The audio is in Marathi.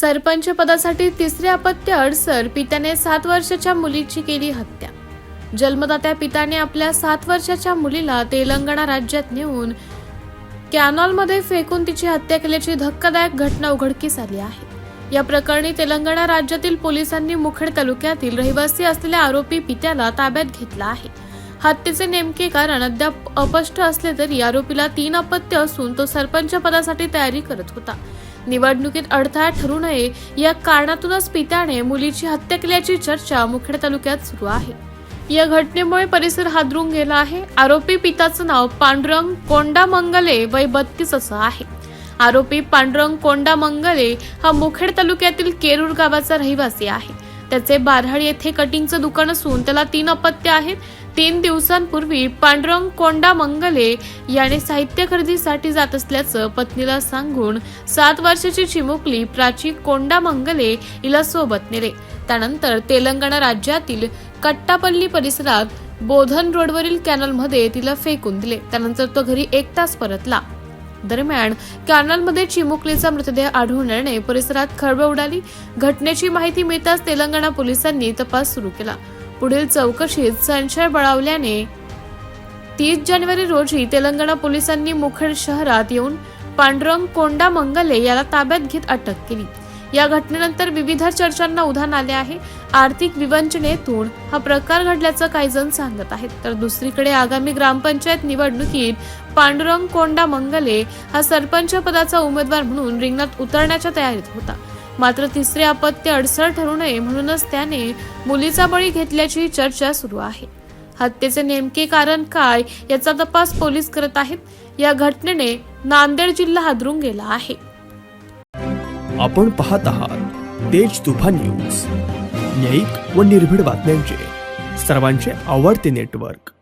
सरपंच पदासाठी तिसरे अपत्य अडसर, पित्याने 7 वर्षाच्या मुलीची केली हत्या। जन्मदात्या पित्याने आपल्या 7 वर्षाच्या मुलीला तेलंगणा राज्यात नेऊन कॅनॉलमध्ये फेकून तिची हत्या केल्याची धक्कादायक घटना उघडकीस आली आहे। या प्रकरणी तेलंगणा राज्यातील पोलिसांनी मुखेड तालुक्यातील रहिवासी असलेल्या आरोपी पित्याला ताब्यात घेतला आहे। हत्येचे नेमके कारण अद्याप अस्पष्ट असले तरी आरोपीला 3 अपत्य असून तो सरपंच पदासाठी तयारी करत होता। निवडणुकीत अडथळा ठरू नये या कारणातूनच पित्याने मुलीची हत्या केल्याची चर्चा मुखेड तालुक्यात सुरू आहे। या घटनेमुळे परिसर हादरून गेला आहे। आरोपी पित्याचं नाव पांडुरंग कोंडा मंगले, वय 32 असं आहे। आरोपी पांडुरंग कोंडा मंगले हा मुखेड तालुक्यातील केरूर गावाचा रहिवासी आहे। त्याचे बारहाळ येथे कटिंगचं दुकान असून त्याला 3 अपत्य आहेत। 3 दिवसांपूर्वी पांडुरंग कोंडा मंगले याने साहित्य खरेदीसाठी जात असल्याचं पत्नीला सांगून 7 वर्षाची चिमुकली प्राची कोंडा मंगले हिला सोबत नेले। त्यानंतर तेलंगणा राज्यातील कट्टापल्ली परिसरात बोधन रोडवरील कॅनलमध्ये तिला फेकून दिले। त्यानंतर तो घरी 1 तास परतला। दरम्यान कॅनलमध्ये चिमुकलीचा मृतदेह आढळून आल्याने परिसरात खळबळ उडाली। घटनेची माहिती मिळताच तेलंगणा पोलिसांनी तपास सुरू केला। पुढील चौकशीत संशय बळावल्याने 30 जानेवारी रोजी तेलंगणा पोलिसांनी मुखेड शहरात येऊन पांडुरंग कोंडा मंगले याला ताब्यात घेत अटक केली। या घटनेनंतर विविध चर्चांना उधाण आले आहे। आर्थिक विवंचनेतून हा प्रकार घडल्याचं काही जण सांगत आहेत, तर दुसरीकडे आगामी ग्रामपंचायत निवडणुकीत पांडुरंग कोंडा मंगले हा सरपंच पदाचा उमेदवार म्हणून रिंगणात उतरण्याच्या तयारीत होता। मात्र तिसरे अपत्य अडसर ठरू नये म्हणूनच त्याने मुलीचा बळी घेतल्याची चर्चा सुरू आहे। हत्येचे नेमके कारण काय याचा तपास पोलीस करत आहेत। या घटनेने नांदेड जिल्हा हादरून गेला आहे। आपण पाहत आहात तेज तुफान न्यूज, न्यायिक व निर्भीड बातम्यांचे सर्वांचे आवडते नेटवर्क।